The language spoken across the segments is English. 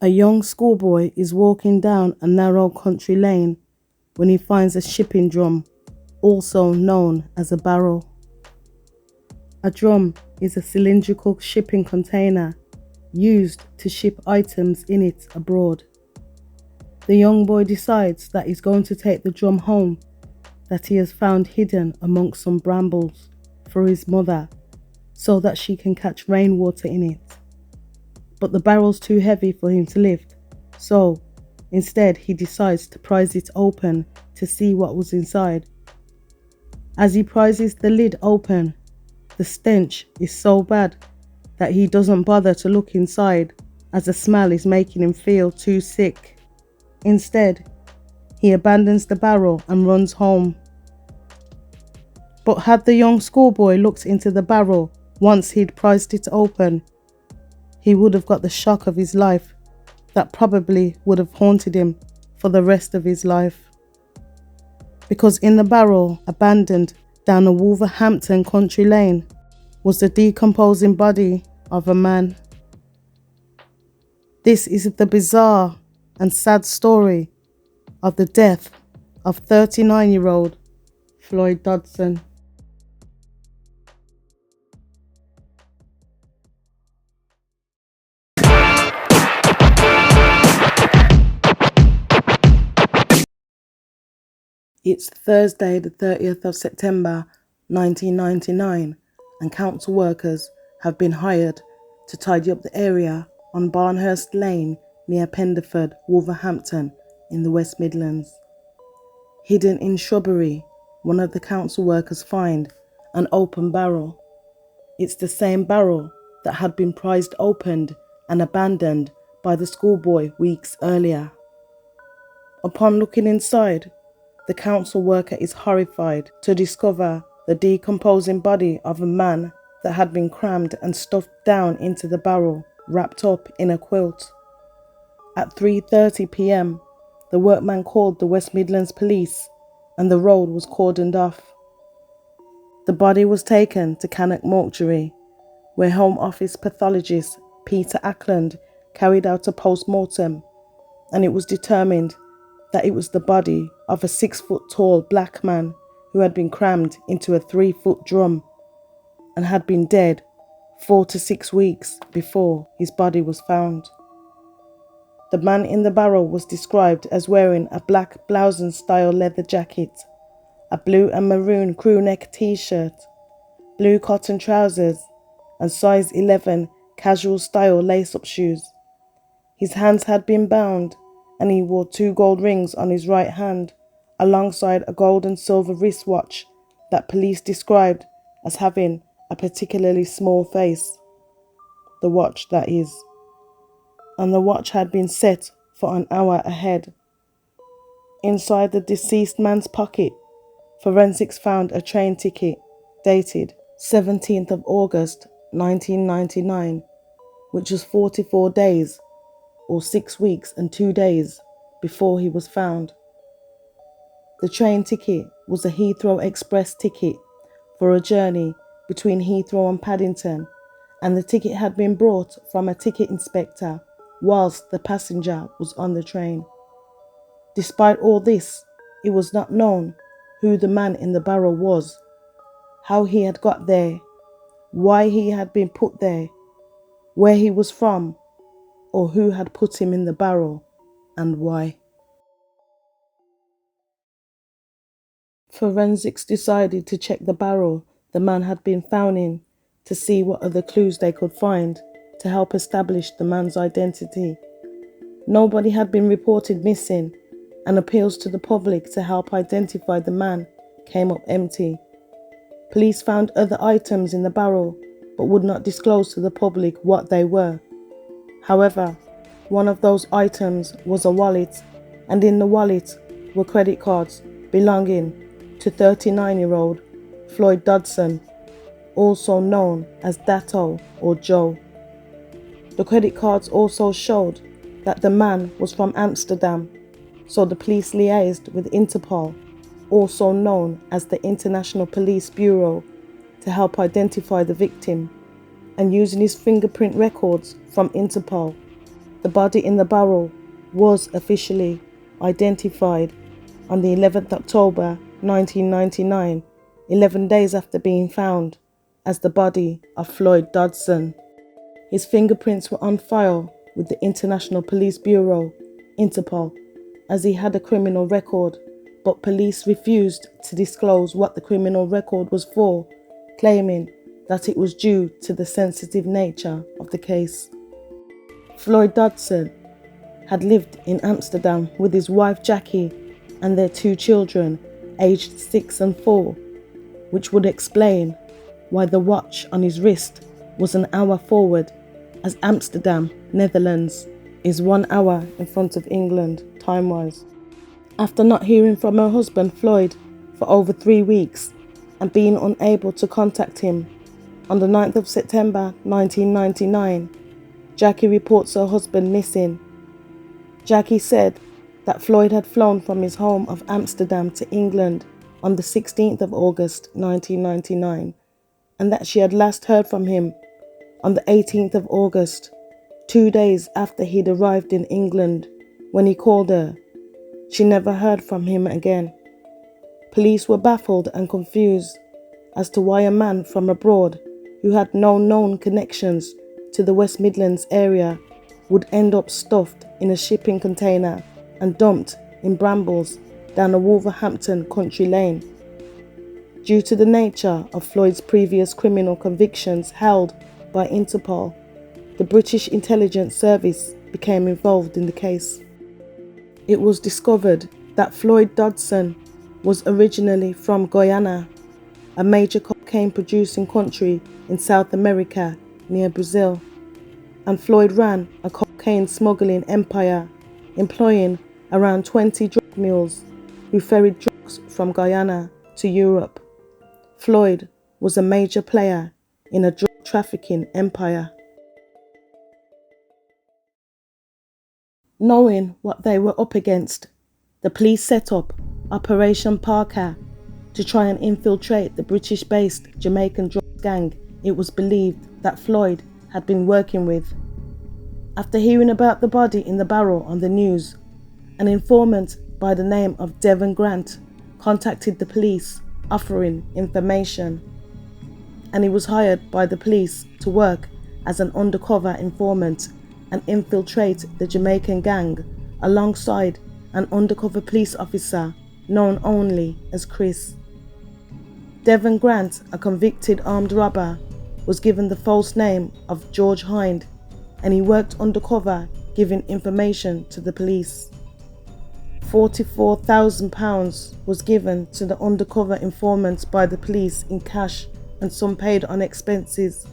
A young schoolboy is walking down a narrow country lane when he finds a shipping drum, also known as a barrel. A drum is a cylindrical shipping container used to ship items in it abroad. The young boy decides that he's going to take the drum home that he has found hidden amongst some brambles for his mother so that she can catch rainwater in it. But the barrel's too heavy for him to lift, so instead he decides to prise it open to see what was inside. As he prises the lid open, the stench is so bad that he doesn't bother to look inside, as the smell is making him feel too sick. Instead, he abandons the barrel and runs home. But had the young schoolboy looked into the barrel once he'd prized it open, he would have got the shock of his life that probably would have haunted him for the rest of his life. Because in the barrel, abandoned down a Wolverhampton country lane, was the decomposing body of a man. This is the bizarre and sad story of the death of 39-year-old Floyd Dodson. It's Thursday, the 30th of September 1999, and council workers have been hired to tidy up the area on Barnhurst Lane near Penderford, Wolverhampton in the West Midlands. Hidden in shrubbery, one of the council workers find an open barrel. It's the same barrel that had been prized opened and abandoned by the schoolboy weeks earlier. Upon looking inside, the council worker is horrified to discover the decomposing body of a man that had been crammed and stuffed down into the barrel, wrapped up in a quilt. At 3:30 p.m, the workman called the West Midlands police and the road was cordoned off. The body was taken to Cannock Mortuary, where Home Office pathologist Peter Ackland carried out a post-mortem, and it was determined that it was the body of a 6-foot-tall black man who had been crammed into a 3-foot drum and had been dead 4 to 6 weeks before his body was found. The man in the barrel was described as wearing a black Blouson-style leather jacket, a blue and maroon crew-neck t-shirt, blue cotton trousers, and size 11 casual-style lace-up shoes. His hands had been bound, and he wore 2 gold rings on his right hand, alongside a gold and silver wristwatch that police described as having a particularly small face. The watch, that is. And the watch had been set for an hour ahead. Inside the deceased man's pocket, forensics found a train ticket dated 17th of August 1999, which was 44 days or 6 weeks and 2 days before he was found. The train ticket was a Heathrow Express ticket for a journey between Heathrow and Paddington, and the ticket had been brought from a ticket inspector whilst the passenger was on the train. Despite all this, it was not known who the man in the barrel was, how he had got there, why he had been put there, where he was from, or who had put him in the barrel, and why. Forensics decided to check the barrel the man had been found in to see what other clues they could find to help establish the man's identity. Nobody had been reported missing, and appeals to the public to help identify the man came up empty. Police found other items in the barrel, but would not disclose to the public what they were. However, one of those items was a wallet, and in the wallet were credit cards belonging to 39-year-old Floyd Dodson, also known as Datto or Joe. The credit cards also showed that the man was from Amsterdam, so the police liaised with Interpol, also known as the International Police Bureau, to help identify the victim, and using his fingerprint records from Interpol, The body in the barrel was officially identified on the 11th October 1999, 11 days after being found, as the body of Floyd Dodson. His fingerprints were on file with the International Police Bureau, Interpol, as he had a criminal record, but police refused to disclose what the criminal record was for, claiming that it was due to the sensitive nature of the case. Floyd Dodson had lived in Amsterdam with his wife Jackie and their 2 children, aged 6 and 4, which would explain why the watch on his wrist was an hour forward, as Amsterdam, Netherlands, is 1 hour in front of England, time-wise. After not hearing from her husband Floyd for over 3 weeks and being unable to contact him, on the 9th of September 1999, Jackie reports her husband missing. Jackie said that Floyd had flown from his home of Amsterdam to England on the 16th of August 1999, and that she had last heard from him on the 18th of August, 2 days after he'd arrived in England. When he called her, she never heard from him again. Police were baffled and confused as to why a man from abroad who had no known connections to the West Midlands area would end up stuffed in a shipping container and dumped in brambles down a Wolverhampton country lane. Due to the nature of Floyd's previous criminal convictions held by Interpol, the British Intelligence Service became involved in the case. It was discovered that Floyd Dodson was originally from Guyana, a major cocaine-producing country in South America near Brazil, and Floyd ran a cocaine smuggling empire, employing around 20 drug mules who ferried drugs from Guyana to Europe. Floyd was a major player in a drug trafficking empire. Knowing what they were up against, the police set up Operation Parker to try and infiltrate the British-based Jamaican drug gang it was believed that Floyd had been working with. After hearing about the body in the barrel on the news, an informant by the name of Devon Grant contacted the police offering information, and he was hired by the police to work as an undercover informant and infiltrate the Jamaican gang alongside an undercover police officer known only as Chris. Devon Grant, a convicted armed robber, was given the false name of George Hind, and he worked undercover giving information to the police. £44,000 was given to the undercover informant by the police in cash, and some paid on expenses,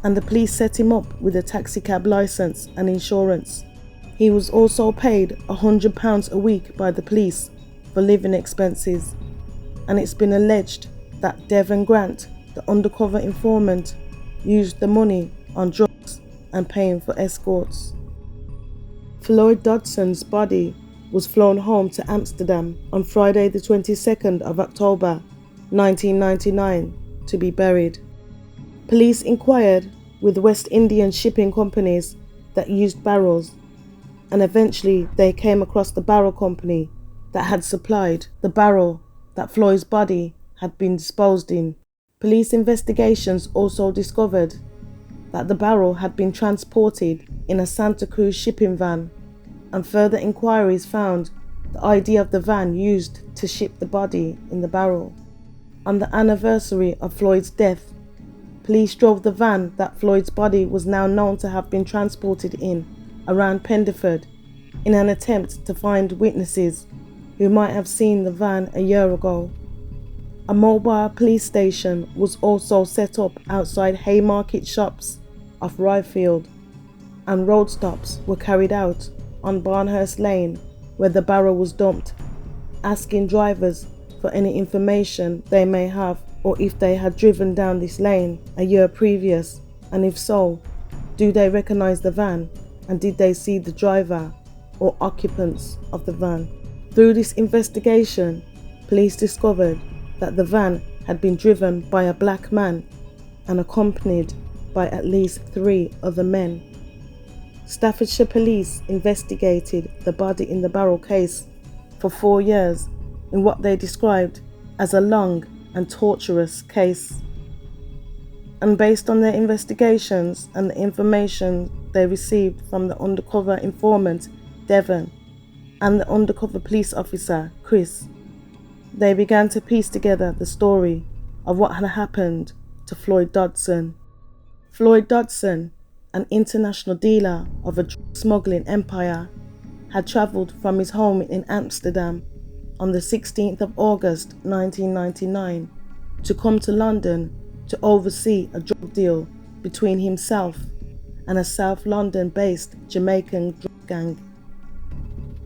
and the police set him up with a taxicab license and insurance. He was also paid £100 a week by the police for living expenses, and it's been alleged that Devon Grant, the undercover informant, used the money on drugs and paying for escorts. Floyd Dodson's body was flown home to Amsterdam on Friday the 22nd of October 1999 to be buried. Police inquired with West Indian shipping companies that used barrels, and eventually they came across the barrel company that had supplied the barrel that Floyd's body had been disposed in. Police investigations also discovered that the barrel had been transported in a Santa Cruz shipping van, and further inquiries found the ID of the van used to ship the body in the barrel. On the anniversary of Floyd's death, police drove the van that Floyd's body was now known to have been transported in around Pendeford in an attempt to find witnesses who might have seen the van a year ago. A mobile police station was also set up outside Haymarket shops off Ryfield, and road stops were carried out on Barnhurst Lane where the barrel was dumped, asking drivers for any information they may have, or if they had driven down this lane a year previous, and if so, do they recognise the van, and did they see the driver or occupants of the van. Through this investigation, police discovered that the van had been driven by a black man and accompanied by at least 3 other men. Staffordshire police investigated the body in the barrel case for 4 years in what they described as a long and torturous case. And based on their investigations and the information they received from the undercover informant Devon and the undercover police officer Chris, they began to piece together the story of what had happened to Floyd Dodson. Floyd Dodson, an international dealer of a drug smuggling empire, had travelled from his home in Amsterdam on the 16th of August 1999 to come to London to oversee a drug deal between himself and a South London-based Jamaican drug gang.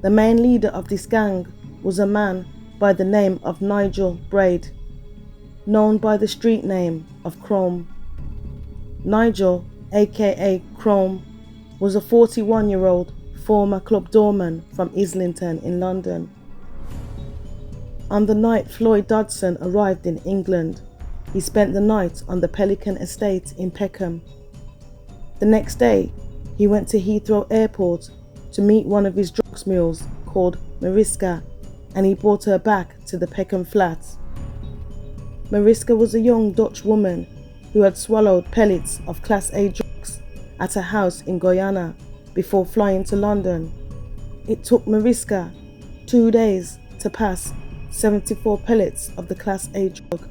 The main leader of this gang was a man by the name of Nigel Braid, known by the street name of Chrome. Nigel, aka Chrome, was a 41-year-old former club doorman from Islington in London. On the night Floyd Dodson arrived in England, he spent the night on the Pelican Estate in Peckham. The next day, he went to Heathrow Airport to meet one of his drugs mules called Mariska, and he brought her back to the Peckham flats. Mariska was a young Dutch woman who had swallowed pellets of Class A drugs at a house in Guyana before flying to London. It took Mariska 2 days to pass 74 pellets of the Class A drug,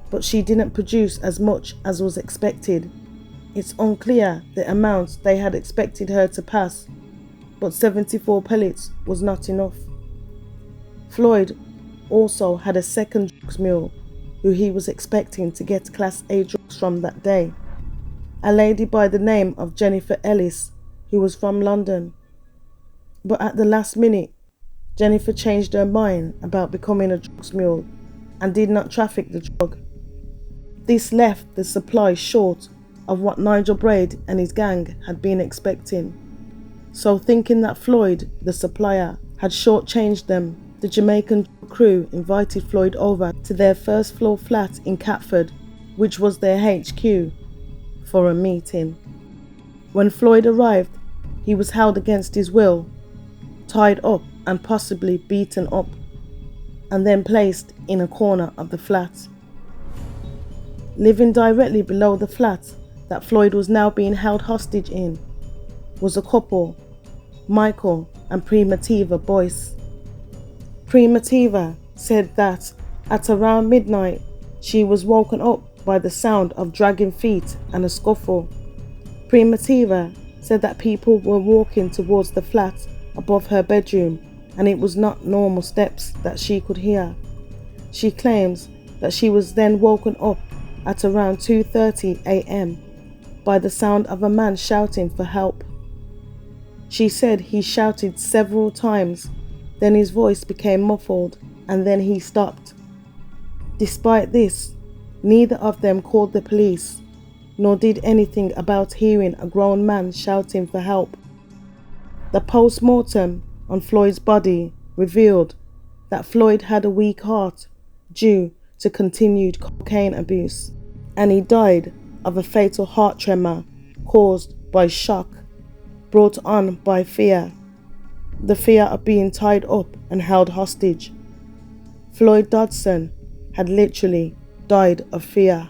but she didn't produce as much as was expected. It's unclear the amount they had expected her to pass, but 74 pellets was not enough. Floyd also had a second drugs mule who he was expecting to get Class A drugs from that day, a lady by the name of Jennifer Ellis, who was from London. But at the last minute, Jennifer changed her mind about becoming a drugs mule and did not traffic the drug. This left the supply short of what Nigel Braid and his gang had been expecting. So thinking that Floyd, the supplier, had shortchanged them, the Jamaican crew invited Floyd over to their first floor flat in Catford, which was their HQ, for a meeting. When Floyd arrived, he was held against his will, tied up and possibly beaten up, and then placed in a corner of the flat. Living directly below the flat that Floyd was now being held hostage in was a couple, Michael and Primitiva Boyce. Primitiva said that at around midnight she was woken up by the sound of dragging feet and a scuffle. Primitiva said that people were walking towards the flat above her bedroom, and it was not normal steps that she could hear. She claims that she was then woken up at around 2:30 a.m. by the sound of a man shouting for help. She said he shouted several times, then his voice became muffled, and then he stopped. Despite this, neither of them called the police, nor did anything about hearing a grown man shouting for help. The post-mortem on Floyd's body revealed that Floyd had a weak heart due to continued cocaine abuse, and he died of a fatal heart tremor caused by shock brought on by fear, the fear of being tied up and held hostage. Floyd Dodson had literally died of fear.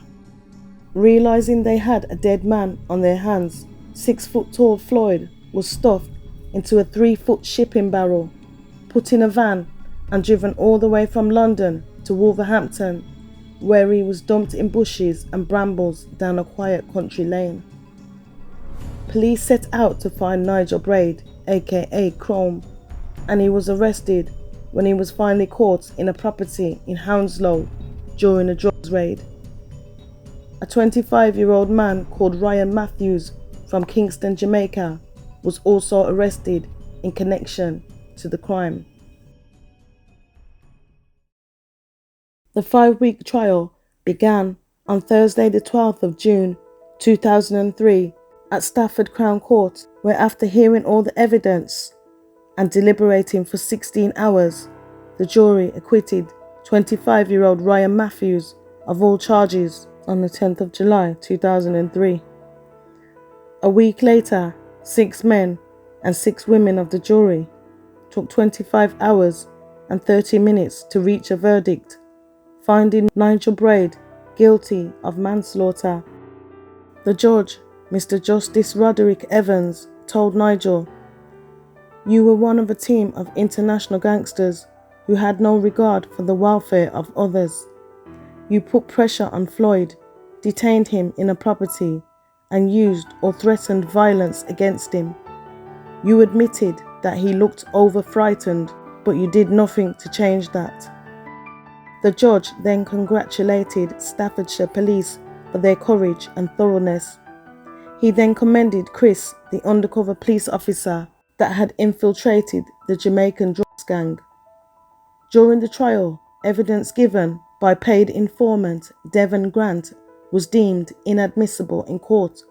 Realizing they had a dead man on their hands, 6-foot-tall Floyd was stuffed into a 3-foot shipping barrel, put in a van and driven all the way from London to Wolverhampton, where he was dumped in bushes and brambles down a quiet country lane. Police set out to find Nigel Braid, aka Chrome, and he was arrested when he was finally caught in a property in Hounslow during a drugs raid. A 25-year-old man called Ryan Matthews from Kingston, Jamaica, was also arrested in connection to the crime. The 5-week trial began on Thursday the 12th of June 2003 at Stafford Crown Court, where after hearing all the evidence and deliberating for 16 hours, the jury acquitted 25-year-old Ryan Matthews of all charges on the 10th of July 2003. A week later, 6 men and 6 women of the jury took 25 hours and 30 minutes to reach a verdict, finding Nigel Braid guilty of manslaughter. The judge, Mr. Justice Roderick Evans, told Nigel, "You were one of a team of international gangsters who had no regard for the welfare of others. You put pressure on Floyd, detained him in a property, and used or threatened violence against him. You admitted that he looked over-frightened, but you did nothing to change that." The judge then congratulated Staffordshire Police for their courage and thoroughness. He then commended Chris, the undercover police officer that had infiltrated the Jamaican drugs gang. During the trial, evidence given by paid informant Devon Grant was deemed inadmissible in court,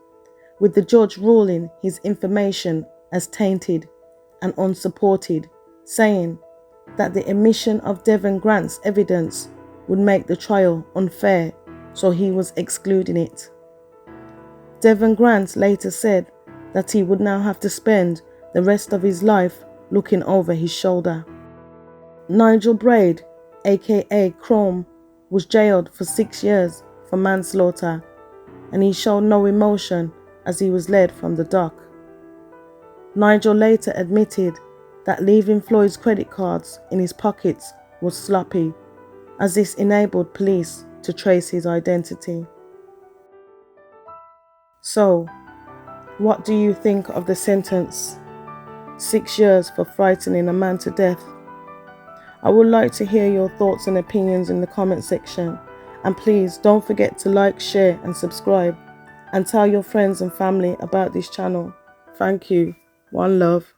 with the judge ruling his information as tainted and unsupported, saying that the omission of Devon Grant's evidence would make the trial unfair, so he was excluding it. Devon Grant later said that he would now have to spend the rest of his life looking over his shoulder. Nigel Braid, aka Chrome, was jailed for 6 years for manslaughter, and he showed no emotion as he was led from the dock. Nigel later admitted that leaving Floyd's credit cards in his pockets was sloppy, as this enabled police to trace his identity. So, what do you think of the sentence? 6 years for frightening a man to death. I would like to hear your thoughts and opinions in the comment section, and please don't forget to like, share and subscribe, and tell your friends and family about this channel. Thank you. One love.